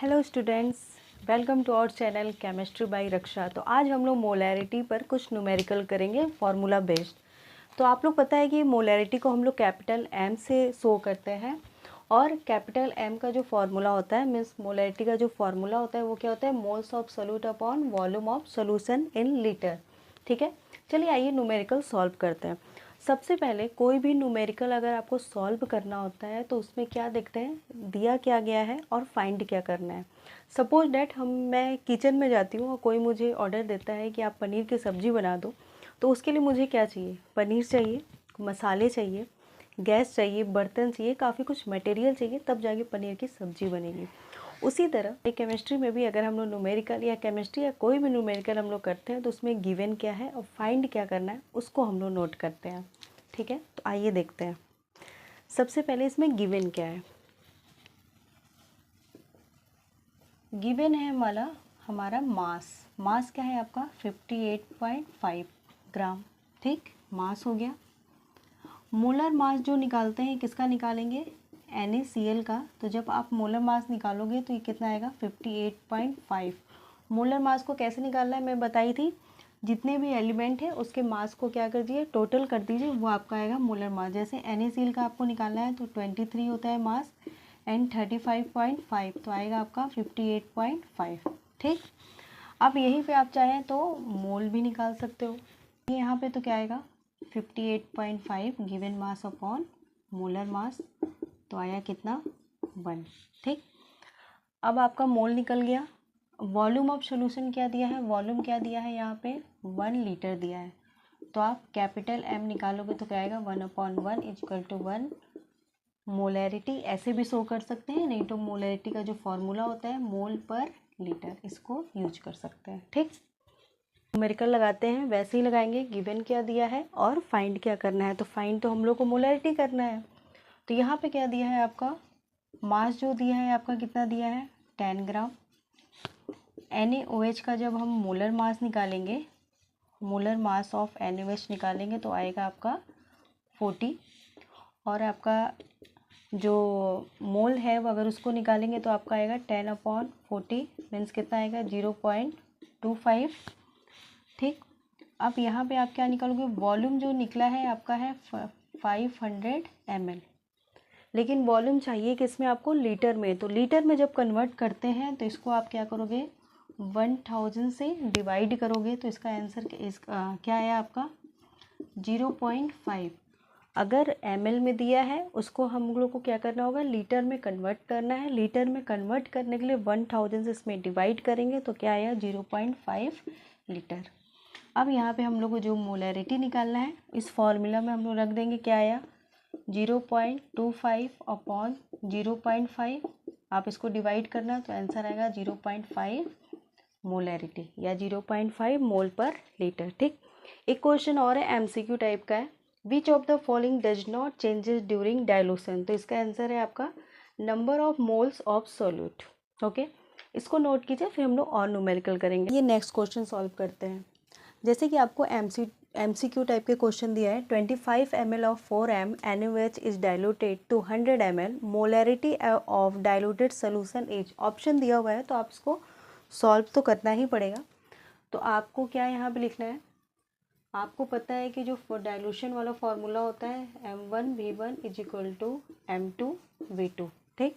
Hello students, welcome to our channel chemistry by Raksha. तो आज हम लोग मोलैरिटी पर कुछ न्यूमेरिकल करेंगे फार्मूला बेस्ड। तो आप लोग पता है कि मोलैरिटी को हम लोग कैपिटल एम से शो करते हैं और कैपिटल एम का जो फार्मूला होता है मीन्स मोलैरिटी का जो फार्मूला होता है वो क्या होता है, moles of solute upon volume of solution in litre. ठीक है, चलिए आइए न्यूमेरिकल सॉल्व करते हैं। सबसे पहले कोई भी न्यूमेरिकल अगर आपको सॉल्व करना होता है तो उसमें क्या देखते हैं, दिया क्या गया है और फाइंड क्या करना है। सपोज डैट मैं किचन में जाती हूँ और कोई मुझे ऑर्डर देता है कि आप पनीर की सब्ज़ी बना दो, तो उसके लिए मुझे क्या चाहिए, पनीर चाहिए, मसाले चाहिए, गैस चाहिए, बर्तन चाहिए, काफ़ी कुछ मटेरियल चाहिए, तब जाके पनीर की सब्ज़ी बनेगी। उसी तरह एक केमिस्ट्री में भी अगर हम लोग न्यूमेरिकल या केमिस्ट्री या कोई भी न्यूमेरिकल हम लोग करते हैं तो उसमें गिवन क्या है और फाइंड क्या करना है उसको हम लोग नोट करते हैं। ठीक है, तो आइए देखते हैं। सबसे पहले इसमें गिवन क्या है। गिवन है हमारा मास क्या है आपका 58.5 ग्राम। ठीक, मास हो गया। मोलर मास जो निकालते हैं किसका निकालेंगे, NaCl का। तो जब आप मोलर मास निकालोगे तो ये कितना आएगा 58.5। मोलर मास को कैसे निकालना है मैं बताई थी, जितने भी एलिमेंट है उसके मास को क्या कर दीजिए, टोटल कर दीजिए, वो आपका आएगा मोलर मास। जैसे NaCl का आपको निकालना है तो 23 होता है मास एंड 35.5 तो आएगा आपका 58.5। ठीक, अब यहीं पे आप चाहें तो मोल भी निकाल सकते हो। यहाँ पे तो क्या आएगा 58.5 given mass upon molar mass, तो आया कितना 1। ठीक, अब आपका मोल निकल गया। वॉल्यूम ऑफ सोल्यूशन क्या दिया है, वॉल्यूम क्या दिया है यहाँ पे 1 लीटर दिया है। तो आप कैपिटल M निकालोगे तो क्या आएगा 1/1 इक्वल टू 1। मोलैरिटी ऐसे भी शो कर सकते हैं, नहीं तो मोलैरिटी का जो फॉर्मूला होता है मोल पर लीटर, इसको यूज कर सकते हैं। ठीक, न्यूमेरिकल लगाते हैं वैसे ही लगाएंगे, गिवन क्या दिया है और फाइंड क्या करना है। तो फाइंड तो हम लोग को मोलैरिटी करना है। तो यहाँ पे क्या दिया है आपका, मास जो दिया है आपका कितना दिया है 10 ग्राम। NaOH का जब हम मोलर मास निकालेंगे, मोलर मास ऑफ NaOH निकालेंगे तो आएगा आपका 40। और आपका जो मोल है वो अगर उसको निकालेंगे तो आपका आएगा 10/40 मीन्स कितना आएगा 0.25। ठीक, अब यहाँ पे आप क्या निकालोगे, वॉल्यूम जो निकला है आपका है 500 ml, लेकिन वॉल्यूम चाहिए कि इसमें आपको लीटर में। तो लीटर में जब कन्वर्ट करते हैं तो इसको आप क्या करोगे 1000 से डिवाइड करोगे तो इसका आंसर क्या है आपका 0.5। अगर ml में दिया है उसको हम लोग को क्या करना होगा, लीटर में कन्वर्ट करना है। लीटर में कन्वर्ट करने के लिए 1000 से इसमें डिवाइड करेंगे तो क्या आया 0.5 लीटर। अब यहाँ पे हम लोग को जो मोलैरिटी निकालना है इस फॉर्मूला में हम लोग रख देंगे, क्या आया 0.25 अपॉन 0.5। आप इसको डिवाइड करना तो आंसर आएगा 0.5 मोलैरिटी या 0.5 मोल पर लीटर। ठीक, एक क्वेश्चन और है MCQ टाइप का है, which of the following does not changes during dilution. तो इसका आंसर है आपका number of moles of solute. Okay, इसको नोट कीजिए, फिर हम लोग और न्यूमेरिकल करेंगे। ये नेक्स्ट क्वेश्चन सॉल्व करते हैं। जैसे कि आपको MCQ टाइप के क्वेश्चन दिया है, 25 ml of 4m NaOH is diluted to 100 ml, molarity of diluted solution is. Option दिया हुआ है तो आप इसको सॉल्व तो करना ही पड़ेगा। तो आपको क्या यहाँ पे लिखना है, आपको पता है कि जो डाइल्यूशन वाला फॉर्मूला होता है M1V1 is equal to M2V2। ठीक,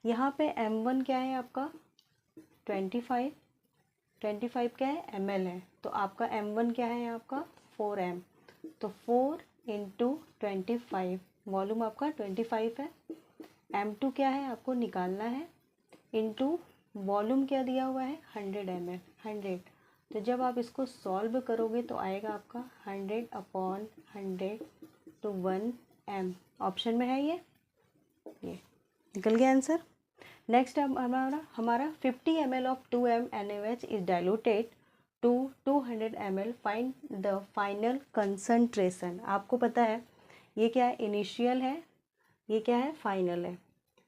यहाँ पे M1 क्या है आपका 25 क्या है ml है, तो आपका M1 क्या है आपका 4m, तो 4 × 25, वॉल्यूम आपका 25 है। M2 क्या है आपको निकालना है, इंटू वॉल्यूम क्या दिया हुआ है 100 ml 100। तो जब आप इसको सॉल्व करोगे तो आएगा आपका 100/100 तो 1m। ऑप्शन में है ये निकल गया आंसर। नेक्स्ट हमारा 50 ml of 2m NaOH is diluted to 200 ml, find the final concentration. आपको पता है ये क्या है, इनिशियल है, ये क्या है फाइनल है,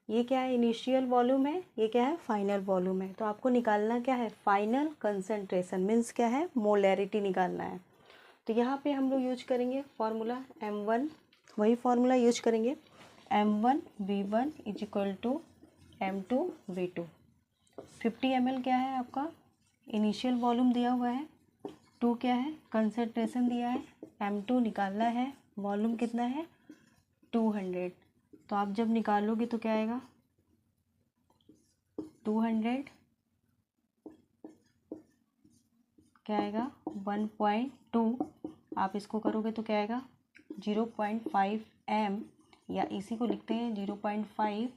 ये क्या है इनिशियल वॉल्यूम है, ये क्या है फाइनल वॉल्यूम है। तो आपको निकालना क्या है फाइनल कंसंट्रेशन मीन्स क्या है मोलैरिटी निकालना है। तो यहाँ पे हम लोग यूज करेंगे फॉर्मूला M1, वही फॉर्मूला यूज करेंगे M1V1 is equal to M2V2। 50 ml क्या है आपका इनिशियल वॉल्यूम दिया हुआ है, 2 क्या है कंसंट्रेशन दिया है, M2 निकालना है, वॉल्यूम कितना है 200। तो आप जब निकालोगे तो क्या आएगा 200 क्या आएगा 1.2, आप इसको करोगे तो क्या आएगा 0.5 m, या इसी को लिखते हैं 0.5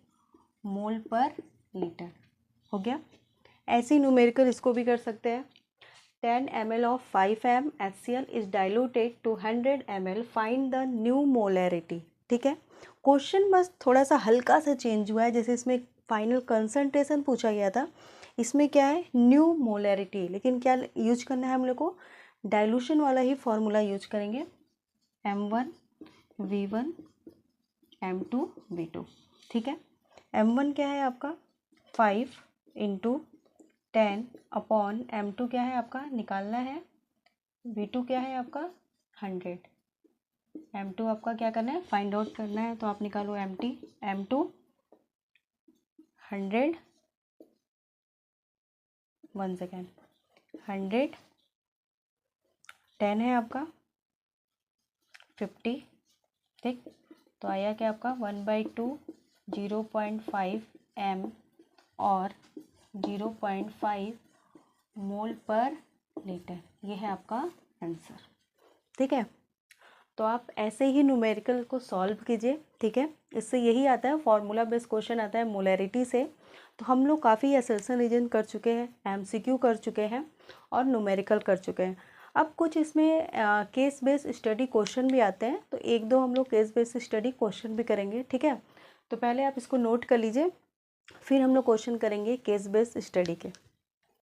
मोल पर लीटर। हो गया। ऐसे ही न्यूमेरिकल इसको भी कर सकते हैं। 10 ml of 5 m HCl is diluted to 100 ml, find the new molarity। ठीक है, क्वेश्चन बस थोड़ा सा हल्का सा चेंज हुआ है, जैसे इसमें फाइनल कंसंट्रेशन पूछा गया था, इसमें क्या है न्यू मोलैरिटी, लेकिन क्या यूज करना है हम लोग को डाइल्यूशन वाला ही फॉर्मूला यूज करेंगे, M1 V1 M2 V2। ठीक है, M1 क्या है आपका 5 × 10 अपॉन M2 क्या है आपका निकालना है, V2 क्या है आपका 100, M2 आपका क्या करना है फाइंड आउट करना है, तो आप निकालो M2 100, 1 सेकेंड 100, 10 है आपका 50। ठीक, तो आया क्या आपका 1/2 0.5 m और 0.5 मोल पर लीटर, ये है आपका आंसर। ठीक है, तो आप ऐसे ही न्यूमेरिकल को सॉल्व कीजिए। ठीक है, इससे यही आता है फॉर्मूला बेस्ड क्वेश्चन आता है मोलैरिटी से। तो हम लोग काफ़ी असर्शन रीजन कर चुके हैं, MCQ कर चुके हैं और न्यूमेरिकल कर चुके हैं। अब कुछ इसमें केस बेस्ड स्टडी क्वेश्चन भी आते हैं, तो 1-2 हम लोग केस बेस्ड स्टडी क्वेश्चन भी करेंगे। ठीक है, तो पहले आप इसको नोट कर लीजिए, फिर हम लोग क्वेश्चन करेंगे केस बेस्ड स्टडी के।